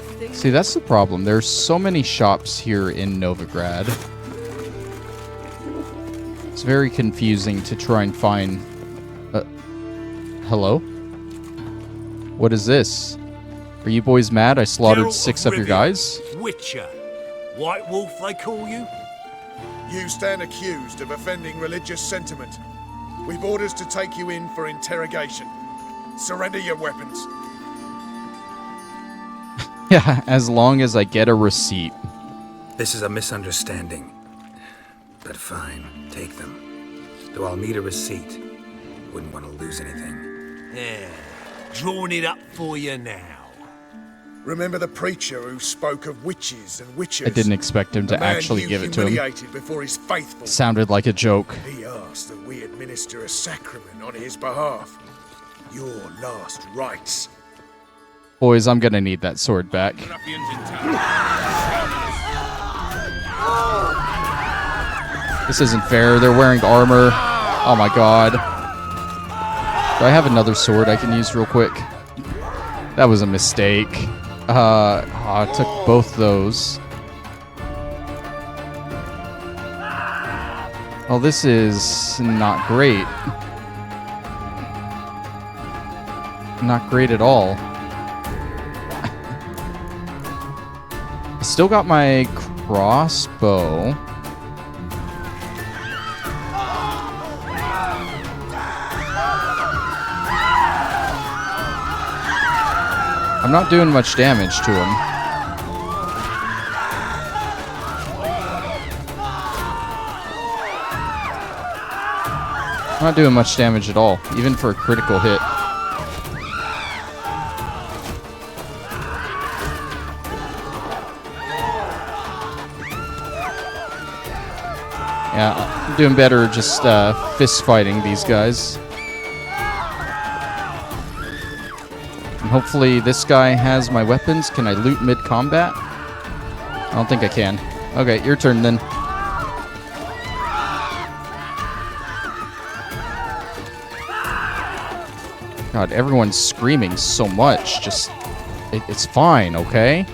nothing. See, that's the problem. There's so many shops here in Novigrad. It's very confusing to try and find... hello? What is this? Are you boys mad I slaughtered 6 of your guys? Witcher. White Wolf, they call you? You stand accused of offending religious sentiment. We've orders to take you in for interrogation. Surrender your weapons. Yeah, as long as I get a receipt. This is a misunderstanding. But fine, take them. Though I'll need a receipt. Wouldn't want to lose anything. Yeah, drawing it up for you now. Remember the preacher who spoke of witches and witches? I didn't expect him to actually give it to him. Before his faithful. Sounded like a joke. He asked that we administer a sacrament on his behalf. Your last rites. Boys, I'm gonna need that sword back. This isn't fair. They're wearing armor. Oh my god. Do I have another sword I can use real quick? That was a mistake. I took both those. Well, this is not great. Not great at all. I still got my crossbow. I'm not doing much damage to him. I'm not doing much damage at all, even for a critical hit. Yeah, I'm doing better just fist fighting these guys. And hopefully this guy has my weapons. Can I loot mid-combat? I don't think I can. Okay, your turn then. God, everyone's screaming so much. Just, it's fine, okay?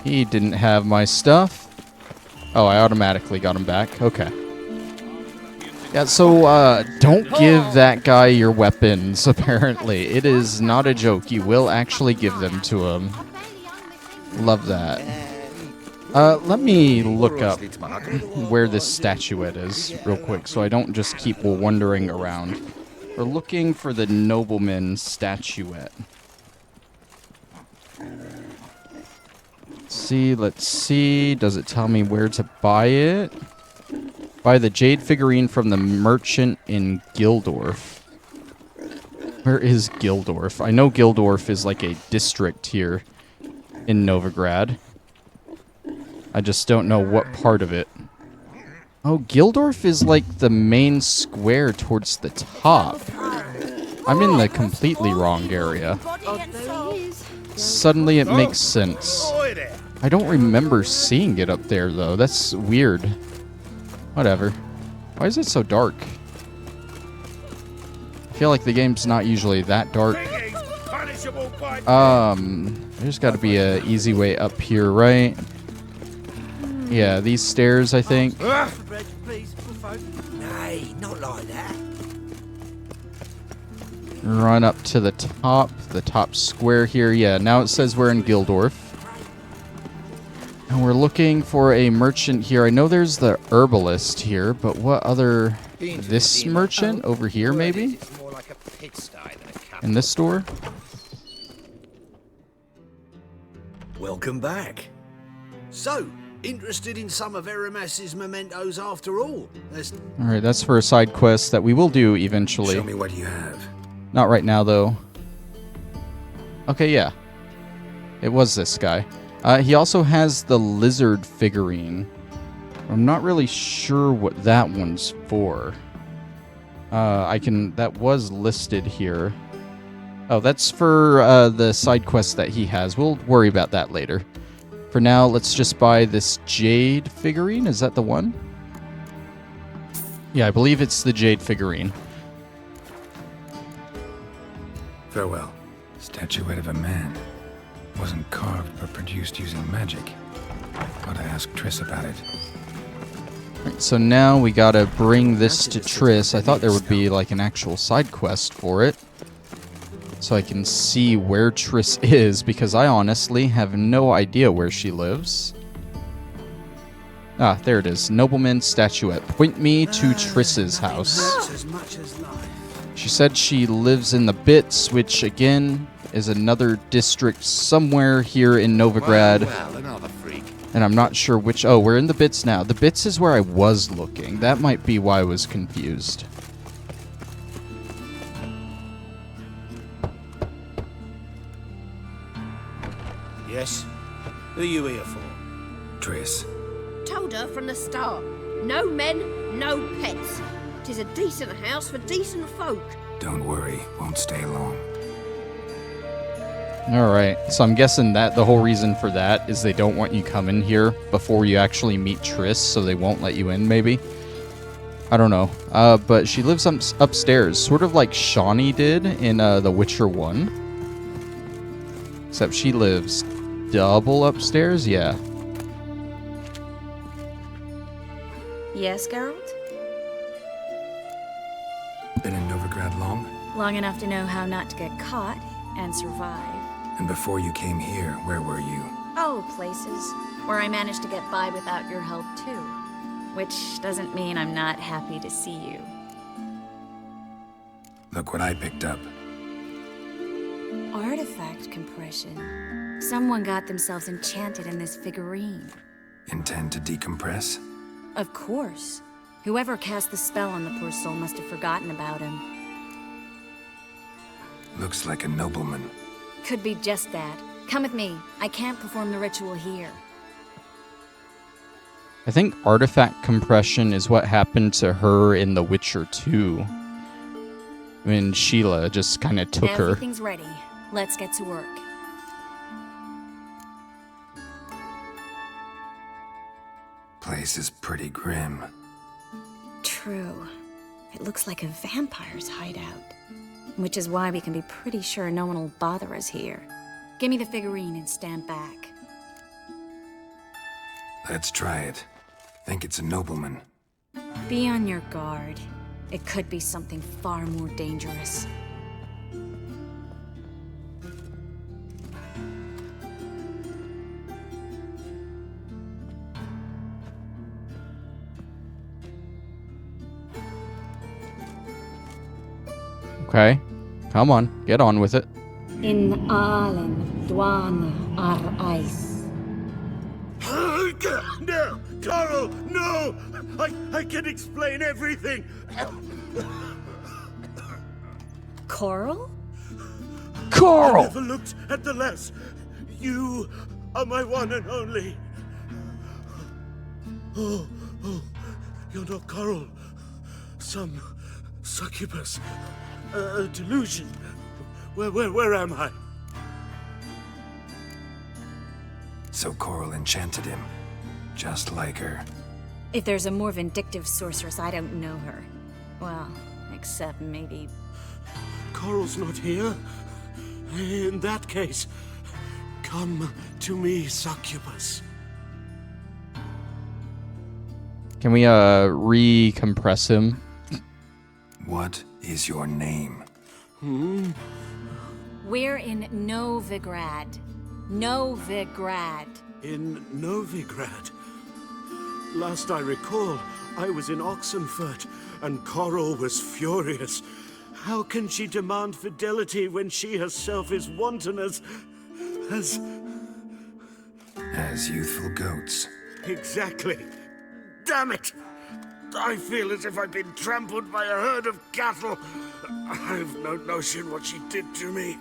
He didn't have my stuff. Oh, I automatically got him back. Okay. Yeah, so, don't give that guy your weapons, apparently. It is not a joke. You will actually give them to him. Love that. Let me look up where this statuette is real quick so I don't just keep wandering around. We're looking for the nobleman statuette. Let's see. Does it tell me where to buy it? Buy the jade figurine from the merchant in Gildorf. Where is Gildorf? I know Gildorf is like a district here in Novigrad. I just don't know what part of it. Oh, Gildorf is like the main square towards the top. I'm in the completely wrong area. Suddenly it makes sense. I don't remember seeing it up there, though. That's weird. Whatever. Why is it so dark? I feel like the game's not usually that dark. There's got to be an easy way up here, right? Yeah, these stairs, I think. Nay, not like that. Run up to the top square here. Yeah, now it says we're in Gildorf. And we're looking for a merchant here. I know there's the herbalist here, but what other... This merchant over here, maybe? In this store? Welcome back. So, interested in some of Eramas's mementos after all? Alright, that's for a side quest that we will do eventually. Show me what you have. Not right now, though. Okay, yeah. It was this guy. He also has the lizard figurine. I'm not really sure what that one's for. That was listed here. Oh, that's for the side quest that he has. We'll worry about that later. For now, let's just buy this jade figurine. Is that the one? Yeah, I believe it's the jade figurine. Farewell. Statuette of a man. Wasn't carved but produced using magic. Ought to ask Triss about it. Right, so now we gotta bring this to Triss. I thought there would be like an actual side quest for it, so I can see where Triss is, because I honestly have no idea where she lives. Ah, there it is. Nobleman statuette. Point me to Triss's house. She said she lives in the Bits, which again is another district somewhere here in Novigrad. Well, another freak. And I'm not sure which... Oh, we're in the Bits now. The Bits is where I was looking. That might be why I was confused. Yes? Who are you here for? Triss. Told her from the start. No men, no pets. 'Tis a decent house for decent folk. Don't worry, won't stay long. Alright, so I'm guessing that the whole reason for that is they don't want you coming here before you actually meet Triss, so they won't let you in, maybe? I don't know. But she lives upstairs, sort of like Shawnee did in The Witcher 1. Except she lives double upstairs, yeah. Yes, Geralt? Been in Novigrad long? Long enough to know how not to get caught and survive. And before you came here, where were you? Oh, places where I managed to get by without your help, too. Which doesn't mean I'm not happy to see you. Look what I picked up. Artifact compression. Someone got themselves enchanted in this figurine. Intend to decompress? Of course. Whoever cast the spell on the poor soul must have forgotten about him. Looks like a nobleman. Could be just that. Come with me. I can't perform the ritual here. I think artifact compression is what happened to her in The Witcher 2. When Sheila just kind of took her. Everything's ready. Let's get to work. Place is pretty grim. True. It looks like a vampire's hideout. Which is why we can be pretty sure no one will bother us here. Give me the figurine and stand back. Let's try it. Think it's a nobleman. Be on your guard. It could be something far more dangerous. Okay. Come on. Get on with it. In Allen, Dwana, Ar Ice. No! Carl, no! I can explain everything! Coral? I Carl! never looked at the lass. You are my one and only. Oh, you're not Coral. Some succubus. A delusion. Where am I? So Coral enchanted him. Just like her. If there's a more vindictive sorceress, I don't know her. Well, except maybe... Coral's not here. In that case, come to me, succubus. Can we, recompress him? What is your name? We're in Novigrad. Novigrad. In Novigrad. Last I recall, I was in Oxenfurt, and Coral was furious. How can she demand fidelity when she herself is wanton as youthful goats. Exactly. Damn it! I feel as if I've been trampled by a herd of cattle. I've no notion what she did to me,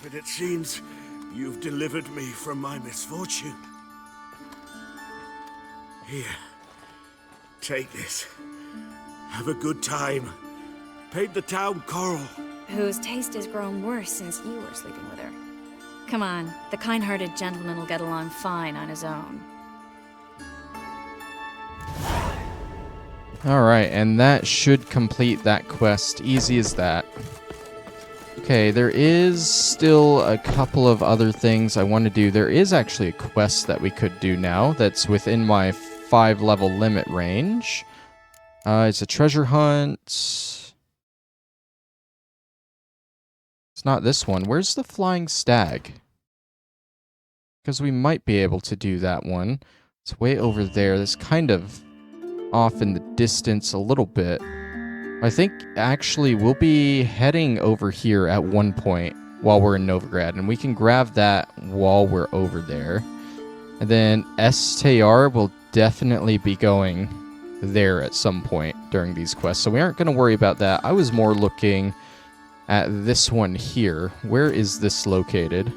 but it seems you've delivered me from my misfortune. Here, take this. Have a good time. Paid the town Coral. Whose taste has grown worse since you were sleeping with her. Come on, the kind-hearted gentleman will get along fine on his own. Alright, and that should complete that quest. Easy as that. Okay, there is still a couple of other things I want to do. There is actually a quest that we could do now that's within my 5-level limit range. It's a treasure hunt. It's not this one. Where's the flying stag? Because we might be able to do that one. It's way over there. That's kind of off in the distance a little bit. I think actually we'll be heading over here at one point while we're in Novigrad, and we can grab that while we're over there. And then STR will definitely be going there at some point during these quests, so we aren't going to worry about that. I was more looking at this one here. Where is this located?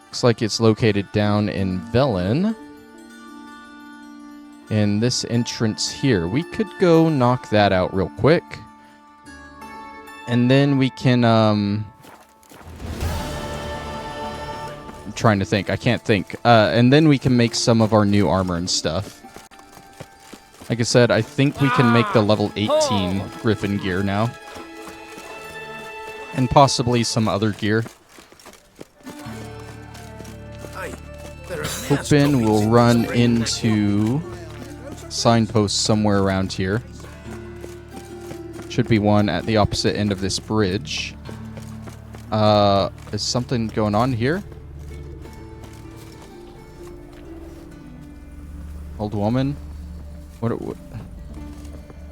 Looks like it's located down in Velen. In this entrance here. We could go knock that out real quick. And then we can, I'm trying to think. I can't think. And then we can make some of our new armor and stuff. Like I said, I think we can make the level 18 Griffin gear now. And possibly some other gear. Hoping we'll run into signpost somewhere around here. Should be one at the opposite end of this bridge. Is something going on here? Old woman? What? Okay.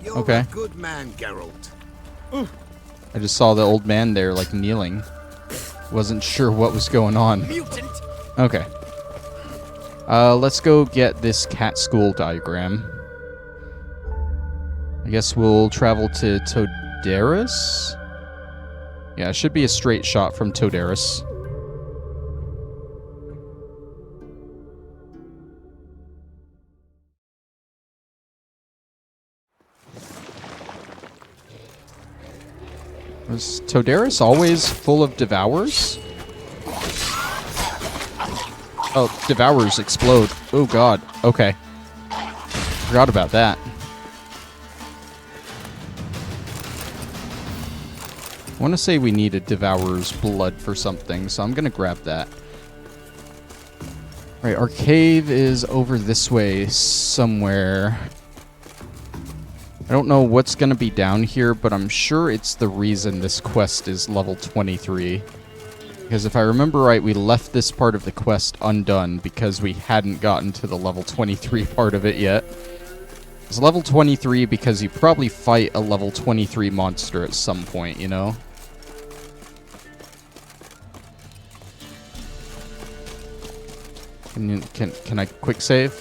You're a good man, Geralt. I just saw the old man there, like, kneeling. Wasn't sure what was going on. Mutant. Okay. Let's go get this cat school diagram. I guess we'll travel to Todaris? Yeah, it should be a straight shot from Todaris. Was Todaris always full of devours? Oh, devours explode. Oh god. Okay. Forgot about that. I want to say we need a devourer's blood for something, so I'm going to grab that. Right, our cave is over this way somewhere. I don't know what's going to be down here, but I'm sure it's the reason this quest is level 23. Because if I remember right, we left this part of the quest undone because we hadn't gotten to the level 23 part of it yet. It's level 23 because you probably fight a level 23 monster at some point, you know? Can I quick save?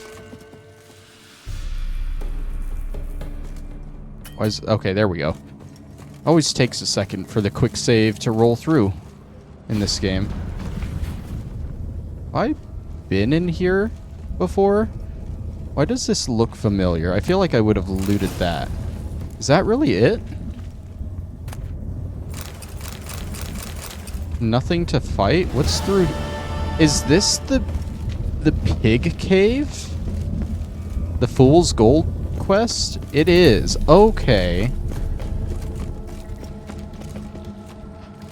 Okay, there we go. Always takes a second for the quick save to roll through in this game. Have I been in here before? Why does this look familiar? I feel like I would have looted that. Is that really it? Nothing to fight? What's through... Is this the pig cave? The Fool's Gold quest? It is. Okay.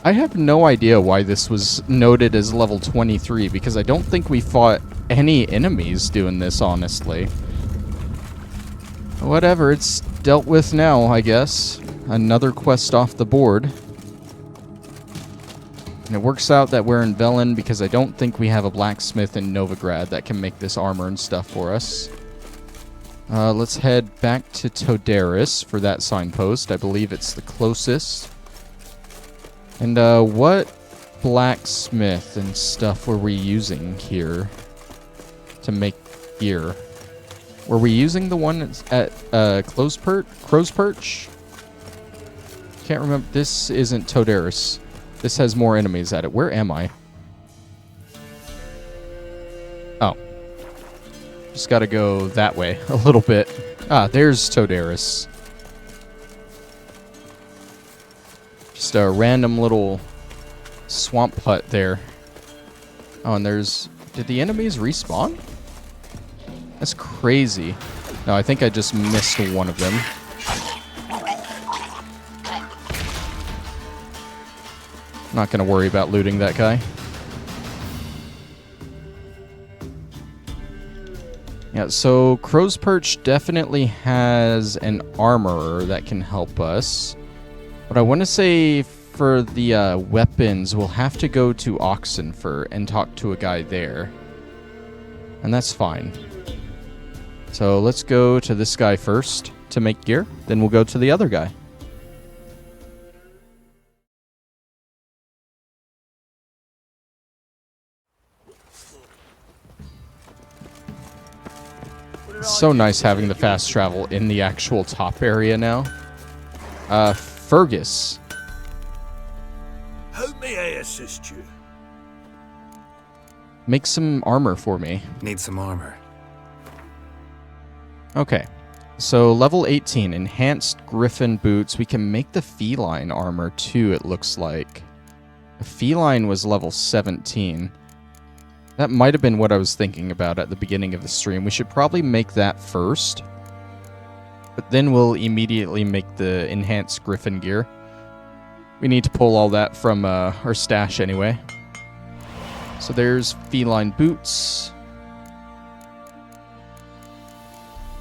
I have no idea why this was noted as level 23, because I don't think we fought any enemies doing this, honestly. Whatever, it's dealt with now, I guess. Another quest off the board. And it works out that we're in Velen because I don't think we have a blacksmith in Novigrad that can make this armor and stuff for us. Let's head back to Todaris for that signpost. I believe it's the closest. And what blacksmith and stuff were we using here to make gear? Were we using the one at Crow's Perch? Can't remember. This isn't Todaris. This has more enemies at it. Where am I? Oh. Just gotta go that way a little bit. Ah, there's Todaris. Just a random little swamp hut there. Oh, and there's... Did the enemies respawn? That's crazy. No, I think I just missed one of them. Not gonna worry about looting that guy. Yeah, so Crow's Perch definitely has an armorer that can help us. But I want to say for the weapons, we'll have to go to Oxenfurt and talk to a guy there. And that's fine. So let's go to this guy first to make gear. Then we'll go to the other guy. So nice having the fast travel in the actual top area now. Fergus. How may I assist you? Make some armor for me. Need some armor. Okay. So level 18, enhanced griffin boots. We can make the feline armor too, it looks like. The feline was level 17. That might have been what I was thinking about at the beginning of the stream. We should probably make that first. But then we'll immediately make the enhanced griffin gear. We need to pull all that from our stash anyway. So there's feline boots.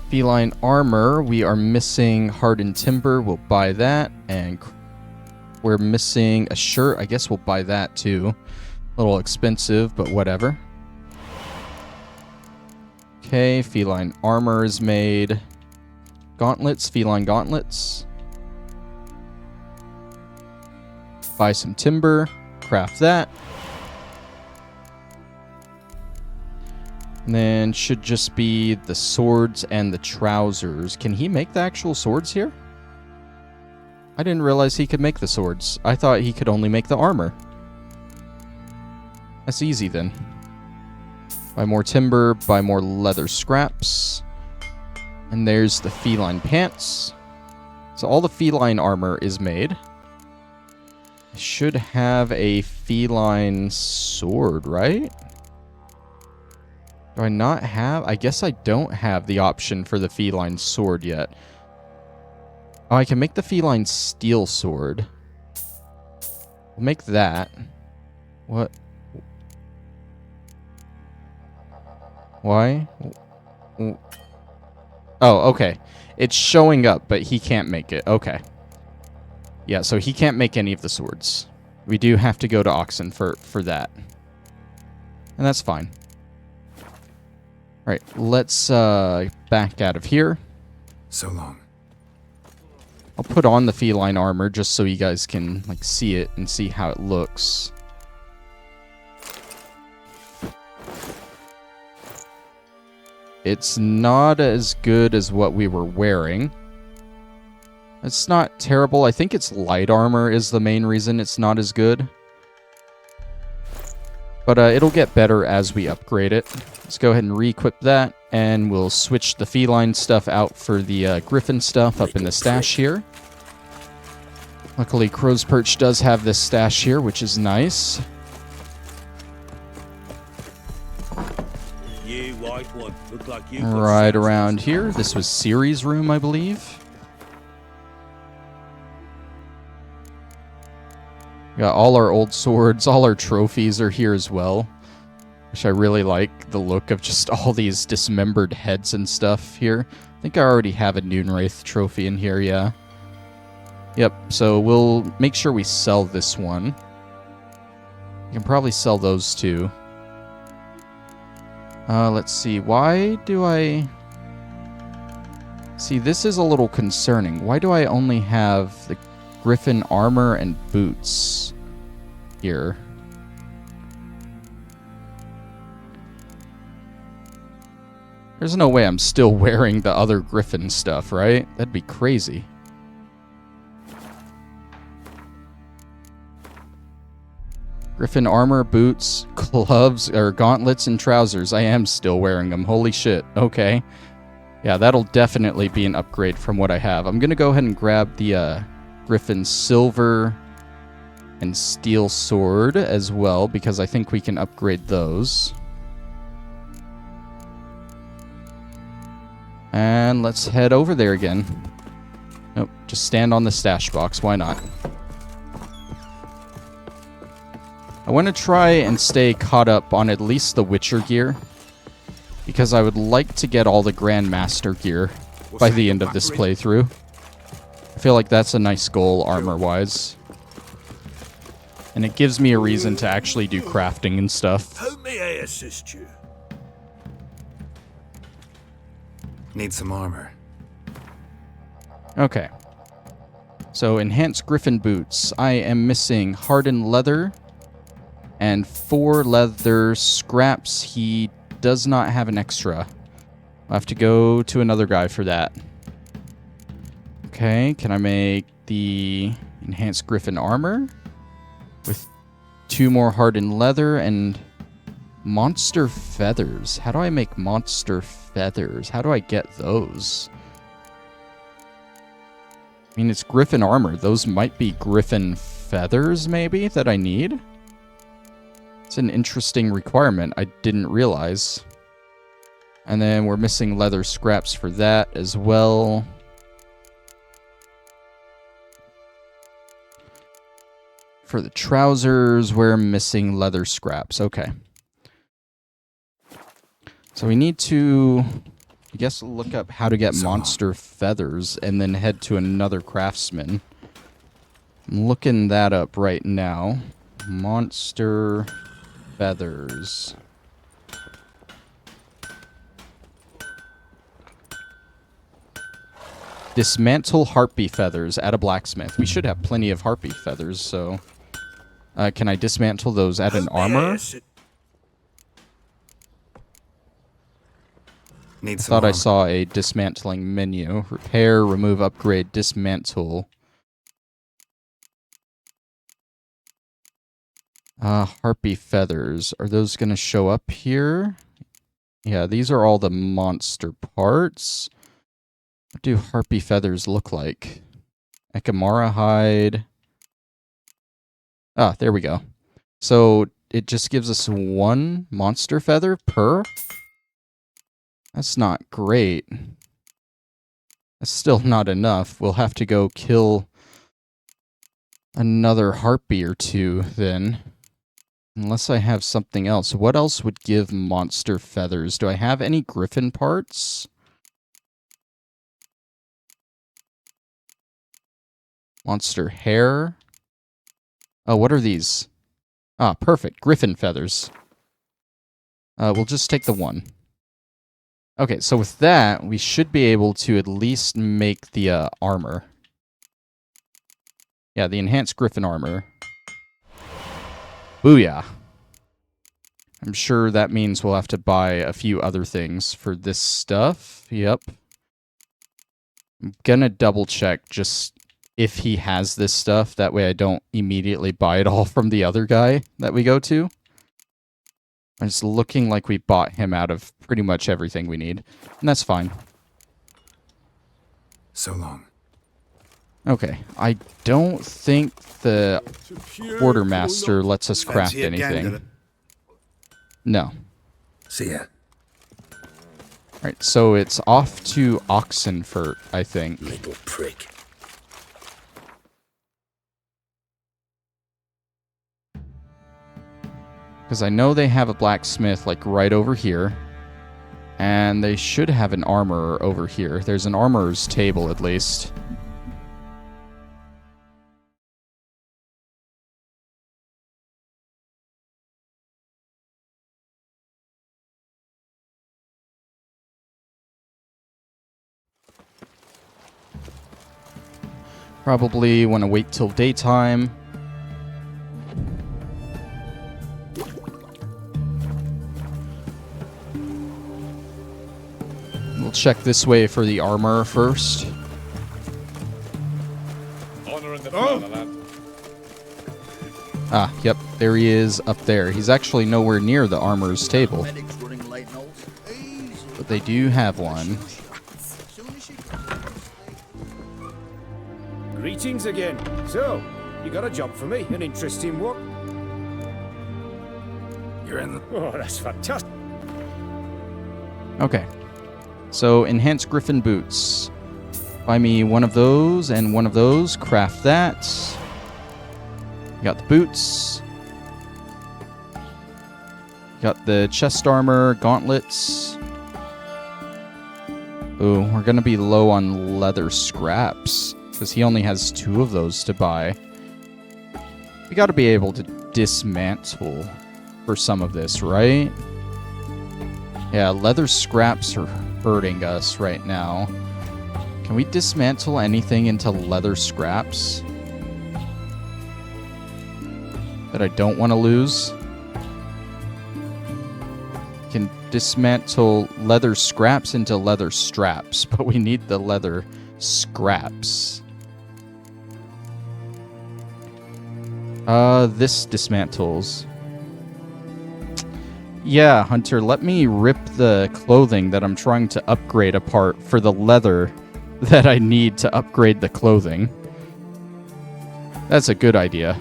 Feline armor. We are missing hardened timber. We'll buy that. And we're missing a shirt. I guess we'll buy that too. A little expensive, but whatever. Okay, feline armor is made. Gauntlets, feline gauntlets. Buy some timber, craft that. And then should just be the swords and the trousers. Can he make the actual swords here? I didn't realize he could make the swords. I thought he could only make the armor. That's easy then. Buy more timber, buy more leather scraps. And there's the feline pants. So all the feline armor is made. I should have a feline sword, right? Do I not have? I guess I don't have the option for the feline sword yet. Oh, I can make the feline steel sword. We'll make that. What? Why? Oh, okay. It's showing up, but he can't make it. Okay. Yeah, so he can't make any of the swords. We do have to go to Oxenfurt for that. And that's fine. Alright, let's back out of here. So long. I'll put on the feline armor just so you guys can like see it and see how it looks. It's not as good as what we were wearing. It's not terrible. I think it's light armor is the main reason it's not as good. But it'll get better as we upgrade it. Let's go ahead and re-equip that. And we'll switch the feline stuff out for the griffin stuff up in the stash here. Luckily, Crow's Perch does have this stash here, which is nice. Right around here. This was Ciri's room, I believe. Got all our old swords, all our trophies are here as well. Which I really like the look of just all these dismembered heads and stuff here. I think I already have a Noonwraith trophy in here, yeah. Yep, so we'll make sure we sell this one. You can probably sell those too. Let's see, why do I... See, this is a little concerning. Why do I only have the griffin armor and boots here? There's no way I'm still wearing the other griffin stuff, right? That'd be crazy. Griffin armor, boots, gloves, or gauntlets, and trousers. I am still wearing them. Holy shit. Okay. Yeah, that'll definitely be an upgrade from what I have. I'm going to go ahead and grab the Griffin silver And steel sword as well, because I think we can upgrade those. And let's head over there again. Nope, just stand on the stash box. Why not? I want to try and stay caught up on at least the Witcher gear, because I would like to get all the Grandmaster gear by the end of this playthrough. I feel like that's a nice goal armor-wise. And it gives me a reason to actually do crafting and stuff. How may I assist you? Need some armor. Okay. So, enhanced griffin boots. I am missing hardened leather and 4 leather scraps. He does not have an extra. I'll have to go to another guy for that. Okay, can I make the enhanced griffin armor? With 2 more hardened leather and monster feathers. How do I make monster feathers? How do I get those? I mean, it's griffin armor. Those might be griffin feathers, maybe, that I need. It's an interesting requirement I didn't realize. And then we're missing leather scraps for that as well. For the trousers, we're missing leather scraps. Okay. So we need to, I guess, look up how to get monster feathers and then head to another craftsman. I'm looking that up right now. Monster feathers. Dismantle harpy feathers at a blacksmith. We should have plenty of harpy feathers, so... can I dismantle those at an armor? Need I some thought I armor. saw a dismantling menu. Repair, remove, upgrade, dismantle. Harpy feathers. Are those going to show up here? Yeah, these are all the monster parts. What do harpy feathers look like? Ekamara hide. Ah, there we go. So it just gives us 1 monster feather per? That's not great. That's still not enough. We'll have to go kill another harpy or 2 then. Unless I have something else. What else would give monster feathers? Do I have any griffin parts? Monster hair? Oh, what are these? Ah, perfect. Griffin feathers. We'll just take the 1. Okay, so with that, we should be able to at least make the armor. Yeah, the enhanced griffin armor. Booyah. I'm sure that means we'll have to buy a few other things for this stuff. Yep. I'm gonna double check just if he has this stuff. That way I don't immediately buy it all from the other guy that we go to. It's looking like we bought him out of pretty much everything we need. And that's fine. So long. Okay. I don't think the quartermaster lets us craft Fancy a anything. gander? No. See ya. Alright, so it's off to Oxenfurt, I think. Little prick. Because I know they have a blacksmith, like, right over here. And they should have an armorer over here. There's an armorer's table, at least. Probably want to wait till daytime. We'll check this way for the armor first. Honor in the fatherland. Ah, yep, there he is up there. He's actually nowhere near the armorer's table. But they do have one. Greetings again. So, You got a job for me? An interesting one? You're in the... Oh, that's fantastic. Okay. So, enhanced griffin boots. Buy me one of those and one of those. Craft that. Got the boots. Got the chest armor, gauntlets. Ooh, we're gonna be low on leather scraps, because he only has 2 of those to buy. We gotta be able to dismantle for some of this, right? Yeah, leather scraps are hurting us right now. Can we dismantle anything into leather scraps that I don't want to lose? Can dismantle leather scraps into leather straps, but we need the leather scraps. This dismantles. Yeah, Hunter, let me rip the clothing that I'm trying to upgrade apart for the leather that I need to upgrade the clothing. That's a good idea.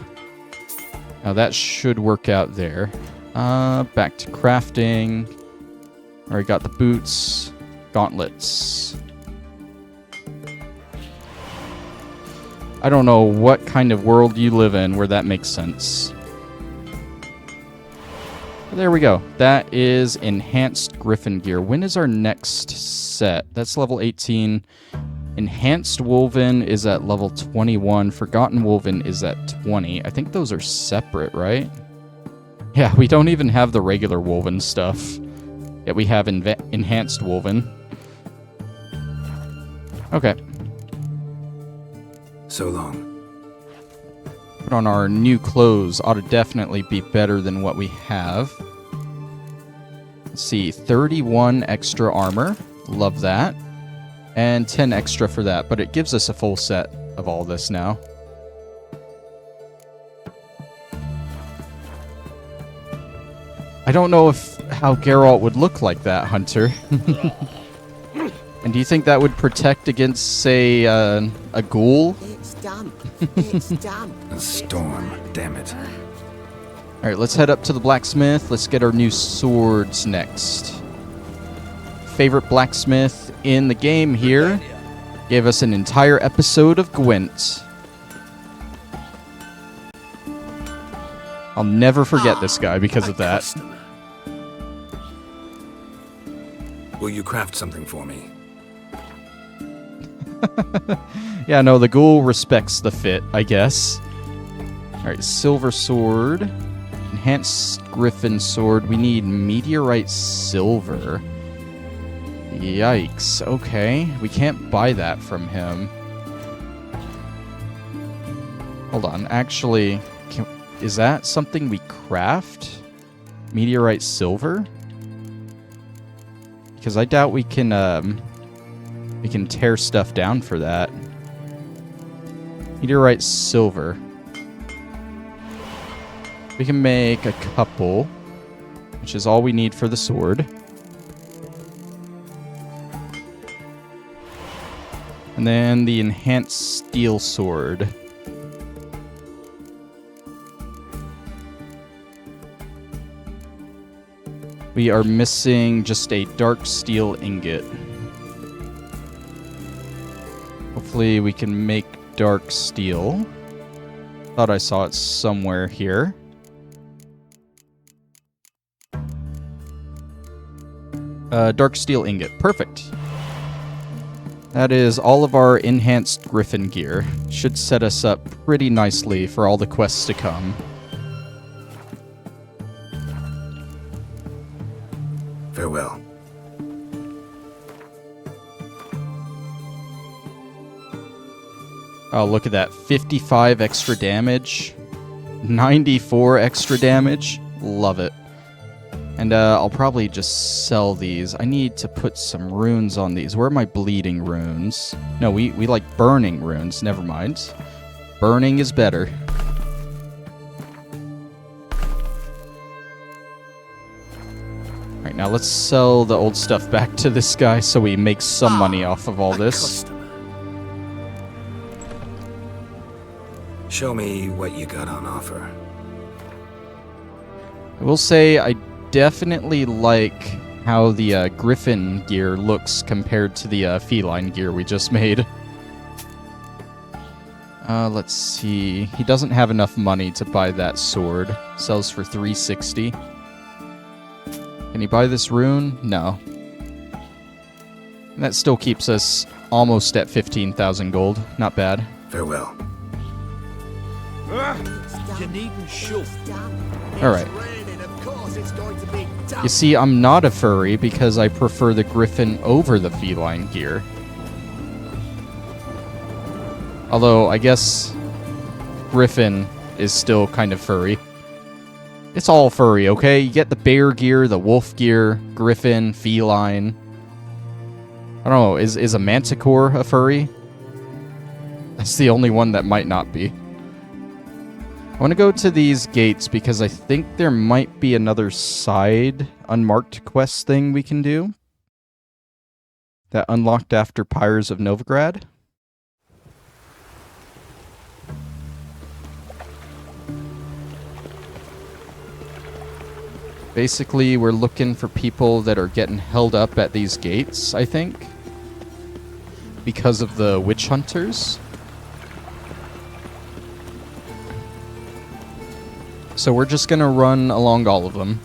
Now that should work out there. Back to crafting. Already got the boots, gauntlets. I don't know what kind of world you live in where that makes sense. There we go. That is enhanced griffin gear. When is our next set? That's level 18. Enhanced woven is at level 21. Forgotten woven is at 20. I think those are separate, right? Yeah, we don't even have the regular woven stuff. Yet we have enhanced woven. Okay. So long. Put on our new clothes. Ought to definitely be better than what we have. Let's see. 31 extra armor. Love that. And 10 extra for that. But it gives us a full set of all this now. I don't know how Geralt would look like that, Hunter. And do you think that would protect against, say, a ghoul? It's done. It's done. A storm, damn it. Alright, let's head up to the blacksmith. Let's get our new swords next. Favorite blacksmith in the game here. Gave us an entire episode of Gwent. I'll never forget this guy because of that. Will you craft something for me? Yeah, no, the ghoul respects the fit, I guess. Alright, silver sword. Enhanced griffin sword. We need meteorite silver. Yikes. Okay, we can't buy that from him. Hold on, actually, is that something we craft? Meteorite silver? Because I doubt we can tear stuff down for that. Meteorite silver. We can make a couple, which is all we need for the sword. And then the enhanced steel sword. We are missing just a dark steel ingot. Hopefully we can make dark steel. Thought I saw it somewhere here. Dark steel ingot. Perfect. That is all of our enhanced griffin gear. Should set us up pretty nicely for all the quests to come. Farewell. Oh, look at that. 55 extra damage. 94 extra damage. Love it. And I'll probably just sell these. I need to put some runes on these. Where are my bleeding runes? No, we like burning runes. Never mind. Burning is better. Alright, now let's sell the old stuff back to this guy so we make some money off of all this. Show me what you got on offer. I will say I definitely like how the griffin gear looks compared to the feline gear we just made. Let's see. He doesn't have enough money to buy that sword. Sells for 360. Can he buy this rune? No. And that still keeps us almost at 15,000 gold. Not bad. Farewell. You needn't shove. Alright. Raining, of course it's going to be damp. You see, I'm not a furry because I prefer the griffin over the feline gear. Although, I guess griffin is still kind of furry. It's all furry, okay? You get the bear gear, the wolf gear, griffin, feline. I don't know, is a manticore a furry? That's the only one that might not be. I want to go to these gates because I think there might be another side unmarked quest thing we can do. That unlocked after Pyres of Novigrad. Basically, we're looking for people that are getting held up at these gates, I think. Because of the witch hunters. So we're just gonna run along all of them.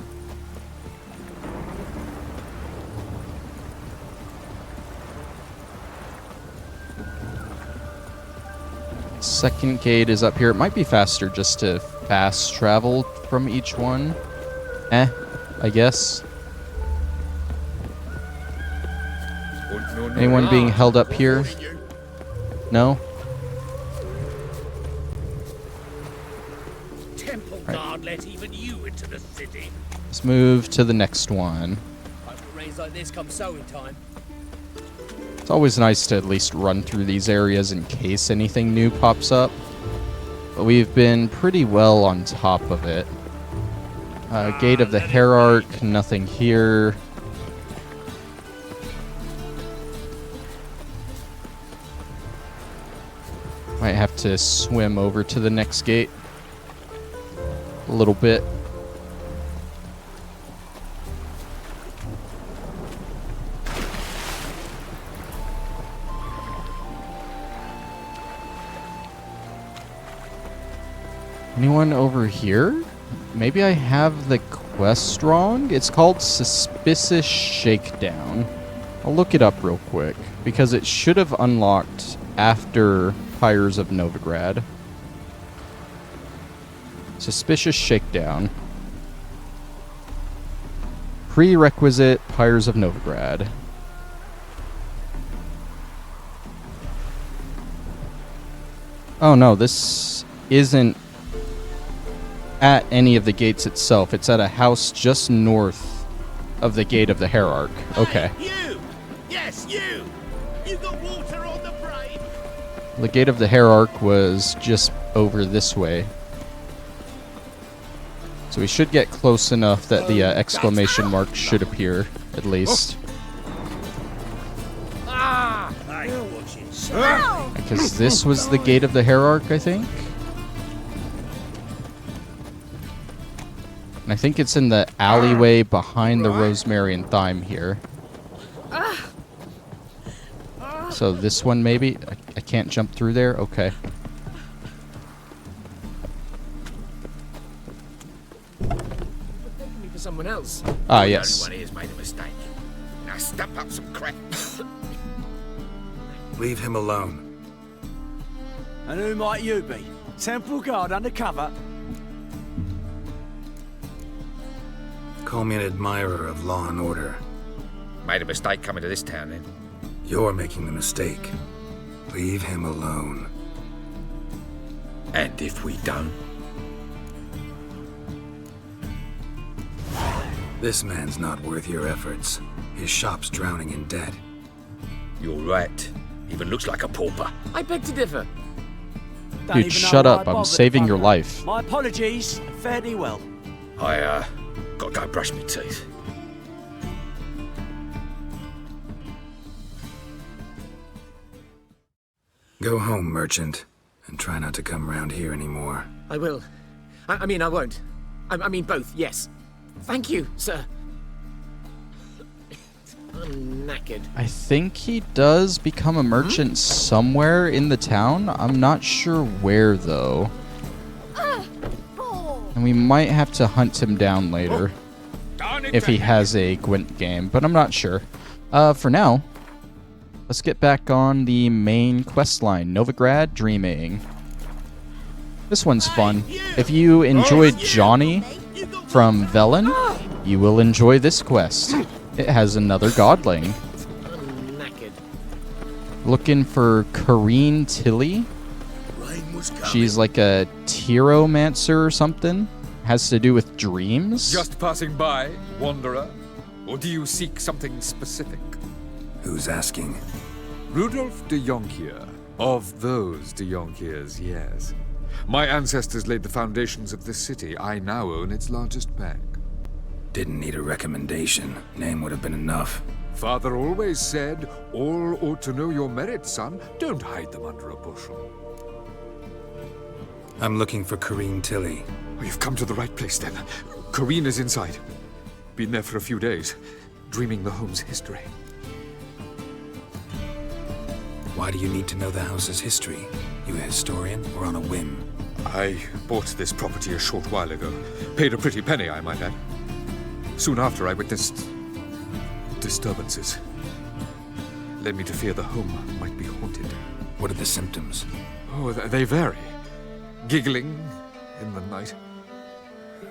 Second gate is up here. It might be faster just to fast travel from each one. I guess. Anyone being held up here? No? Temple guard let even you into the city. Let's move to the next one. Hope rains like this come sowing time. It's always nice to at least run through these areas in case anything new pops up. But we've been pretty well on top of it. Gate of the Hierarch, nothing here. Might have to swim over to the next gate. A little bit. Anyone over here? Maybe I have the quest wrong? It's called Suspicious Shakedown. I'll look it up real quick, because it should have unlocked after Pyres of Novigrad. Suspicious Shakedown. Prerequisite Pyres of Novigrad. Oh no, this isn't at any of the gates itself. It's at a house just north of the Gate of the Hierarch. Okay. Hey, you! Yes, you! You got water on the brain? The Gate of the Hierarch was just over this way. So we should get close enough that the exclamation mark should appear, at least. Ah! Because this was the Gate of the Hierarch, I think. And I think it's in the alleyway behind the rosemary and thyme here. So this one maybe? I can't jump through there? Okay. For someone else. Ah, yes. The only one here's made a mistake. Now stump up some crap. Leave him alone. And who might you be? Temple guard undercover? Call me an admirer of law and order. Made a mistake coming to this town, then. You're making the mistake. Leave him alone. And if we don't? This man's not worth your efforts. His shop's drowning in debt. You're right. Even looks like a pauper. I beg to differ. Dude, shut up. I'm saving your life. My apologies. Fare thee well. I, gotta go brush my teeth. Go home, merchant, and And try not to come round here anymore. I will. I mean, I won't. I mean, both, yes. Thank you, sir. I'm knackered. I think he does become a merchant somewhere in the town. I'm not sure where, though. And we might have to hunt him down later if he has a Gwent game, but I'm not sure. For now, let's get back on the main quest line, Novigrad Dreaming. This one's fun. If you enjoyed Johnny from Velen, you will enjoy this quest. It has another godling. Looking for Corrine Tilly. She's like a Oneiromancer or something. Has to do with dreams. Just passing by, wanderer? Or do you seek something specific? Who's asking? Rudolf de Jonkier. Of those de Jonkiers, yes. My ancestors laid the foundations of this city. I now own its largest bank. Didn't need a recommendation. Name would have been enough. Father always said, all ought to know your merits, son. Don't hide them under a bushel. I'm looking for Corrine Tilly. Oh, you've come to the right place, then. Corrine is inside. Been there for a few days, dreaming the home's history. Why do you need to know the house's history? You a historian or on a whim? I bought this property a short while ago. Paid a pretty penny, I might add. Soon after, I witnessed disturbances. Led me to fear the home might be haunted. What are the symptoms? Oh, they vary. Giggling in the night.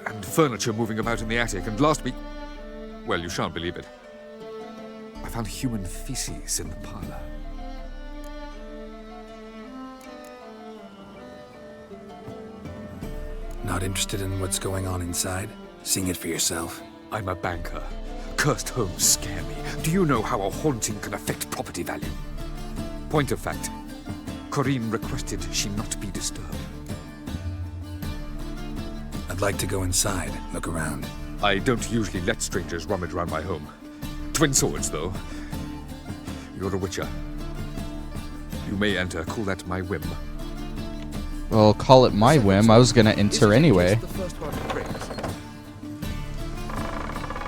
And furniture moving about in the attic. And last week, well, you shan't believe it, I found human feces in the parlor. Not interested in what's going on inside? Seeing it for yourself? I'm a banker. Cursed homes scare me. Do you know how a haunting can affect property value? Point of fact, Corrine requested she not be disturbed. I'd like to go inside, look around. I don't usually let strangers rummage around my home. Twin swords, though. You're a witcher. You may enter, call that my whim. Well, call it my whim. I was gonna enter anyway.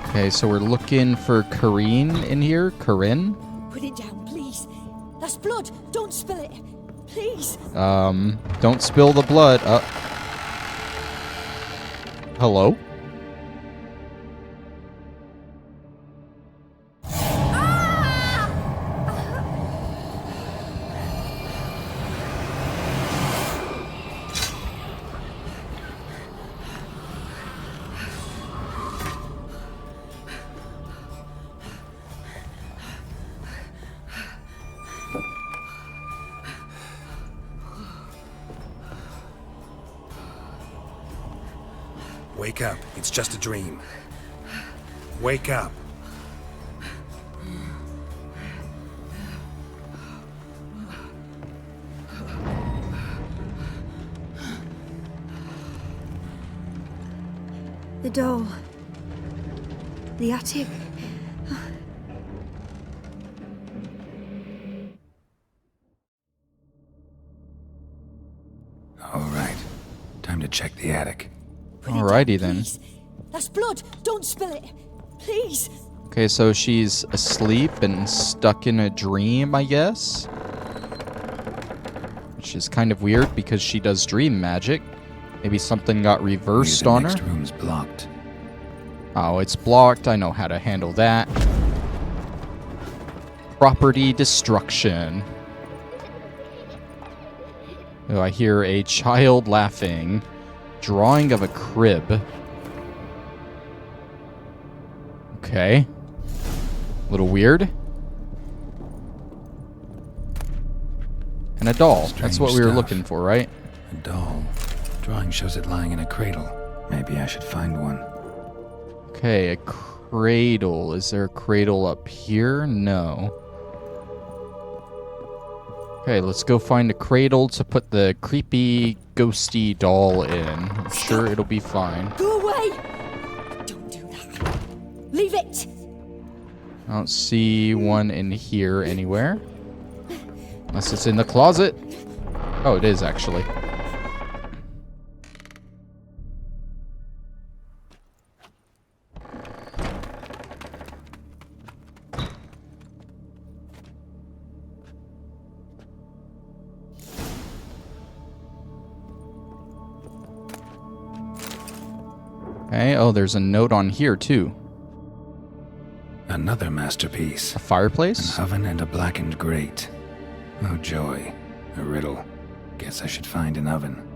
Okay, so we're looking for Corrine in here. Corrine? Put it down, please. That's blood. Don't spill it. Please. Don't spill the blood. Hello? Wake up. It's just a dream. Wake up. The doll. The attic. All right. Time to check the attic. Alrighty then. That's blood. Don't spill it. Please. Okay, so she's asleep and stuck in a dream, I guess. Which is kind of weird because she does dream magic. Maybe something got reversed on her. The next room's blocked. Oh, it's blocked. I know how to handle that. Property destruction. Oh, I hear a child laughing. Drawing of a crib. Okay. A little weird. And a doll. That's what we were looking for, right? A doll. Drawing shows it lying in a cradle. Maybe I should find one. Okay, a cradle. Is there a cradle up here? No. Okay, let's go find a cradle to put the creepy, ghosty doll in. I'm sure it'll be fine. Go away! Don't do that. Leave it! I don't see one in here anywhere. Unless it's in the closet. Oh, it is actually. Okay, oh, there's a note on here, too. Another masterpiece. A fireplace? An oven and a blackened grate. Oh, joy. A riddle. Guess I should find an oven.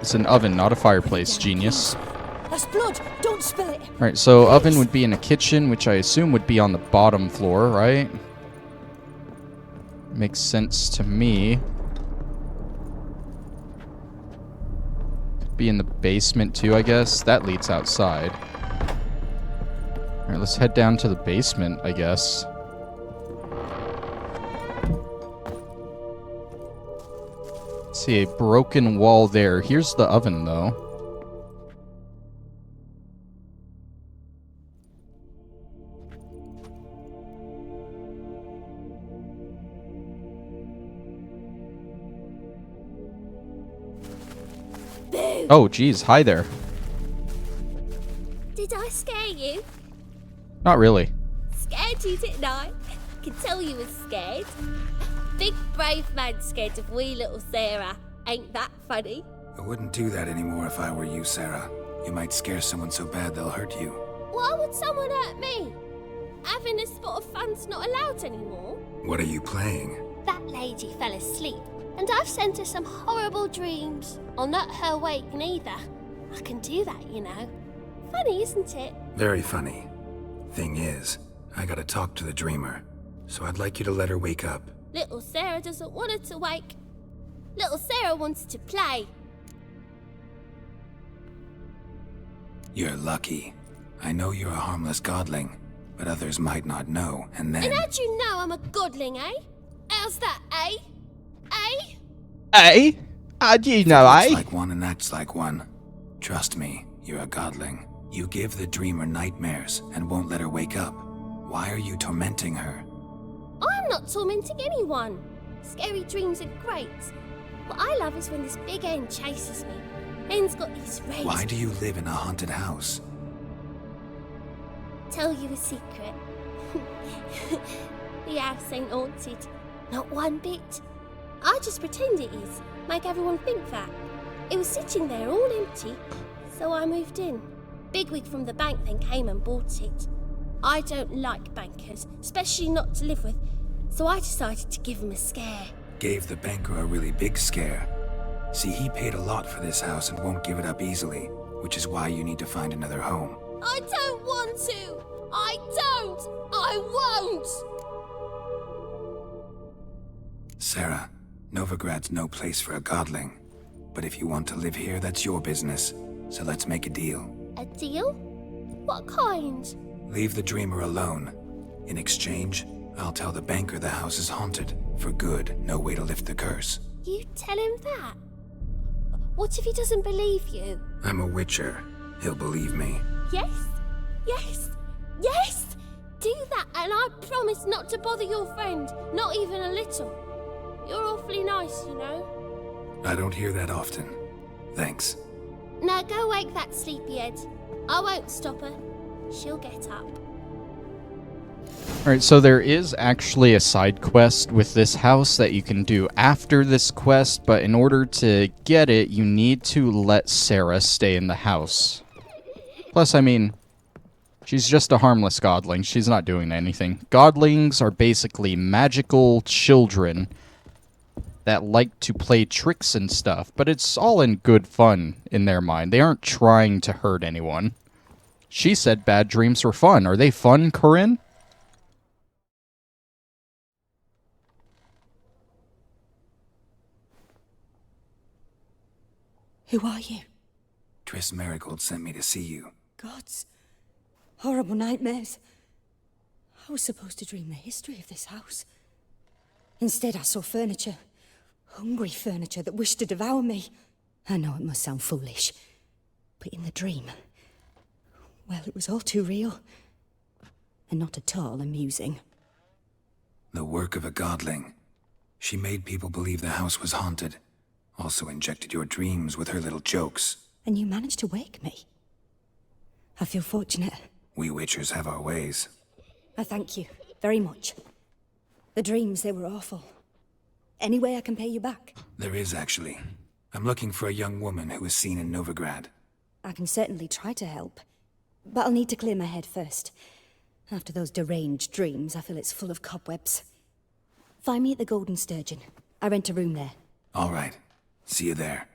It's an oven, not a fireplace, genius. That's blood. Don't spill it. Alright, so oven would be in a kitchen, which I assume would be on the bottom floor, right? Makes sense to me. Be in the basement too, I guess. That leads outside. Alright, let's head down to the basement, I guess. See, a broken wall there. Here's the oven, though. Oh, geez. Hi there. Did I scare you? Not really. Scared you, didn't I? Could tell you was scared. Big brave man scared of wee little Sarah. Ain't that funny? I wouldn't do that anymore if I were you, Sarah. You might scare someone so bad they'll hurt you. Why would someone hurt me? Having a spot of fun's not allowed anymore. What are you playing? That lady fell asleep, and I've sent her some horrible dreams. I'll not her wake neither. I can do that, you know. Funny, isn't it? Very funny. Thing is, I gotta talk to the dreamer, so I'd like you to let her wake up. Little Sarah doesn't want her to wake. Little Sarah wants to play. You're lucky. I know you're a harmless godling, but others might not know, and then... And how'd you know I'm a godling, eh? How's that, eh? Eh? Eh? How do you know, Looks eh? like one and acts like one. Trust me, you're a godling. You give the dreamer nightmares and won't let her wake up. Why are you tormenting her? I'm not tormenting anyone. Scary dreams are great. What I love is when this big hen chases me. Hen's got these red... Why do you live in a haunted house? Tell you a secret. The house ain't haunted. Not one bit. I just pretend it is. Make everyone think that. It was sitting there all empty. So I moved in. Bigwig from the bank then came and bought it. I don't like bankers, especially not to live with. So I decided to give him a scare. Gave the banker a really big scare. See, he paid a lot for this house and won't give it up easily, which is why you need to find another home. I don't want to! I don't! I won't! Sarah, Novigrad's no place for a godling. But if you want to live here, that's your business. So let's make a deal. A deal? What kind? Leave the dreamer alone. In exchange, I'll tell the banker the house is haunted. For good, no way to lift the curse. You tell him that? What if he doesn't believe you? I'm a witcher. He'll believe me. Yes? Yes? Yes! Do that and I promise not to bother your friend. Not even a little. You're awfully nice, you know. I don't hear that often. Thanks. Now go wake that sleepyhead. I won't stop her. She'll get up. Alright, so there is actually a side quest with this house that you can do after this quest, but in order to get it, you need to let Sarah stay in the house. Plus, I mean, she's just a harmless godling. She's not doing anything. Godlings are basically magical children that like to play tricks and stuff, but it's all in good fun in their mind. They aren't trying to hurt anyone. She said bad dreams were fun. Are they fun, Corinne? Who are you? Triss Marigold sent me to see you. Gods. Horrible nightmares. I was supposed to dream the history of this house. Instead, I saw furniture. Hungry furniture that wished to devour me. I know it must sound foolish, but in the dream, well, it was all too real. And not at all amusing. The work of a godling. She made people believe the house was haunted. Also injected your dreams with her little jokes. And you managed to wake me. I feel fortunate. We witchers have our ways. I thank you very much. The dreams, they were awful. Any way I can pay you back? There is, actually. I'm looking for a young woman who was seen in Novigrad. I can certainly try to help. But I'll need to clear my head first. After those deranged dreams, I feel it's full of cobwebs. Find me at the Golden Sturgeon. I rent a room there. All right. See you there.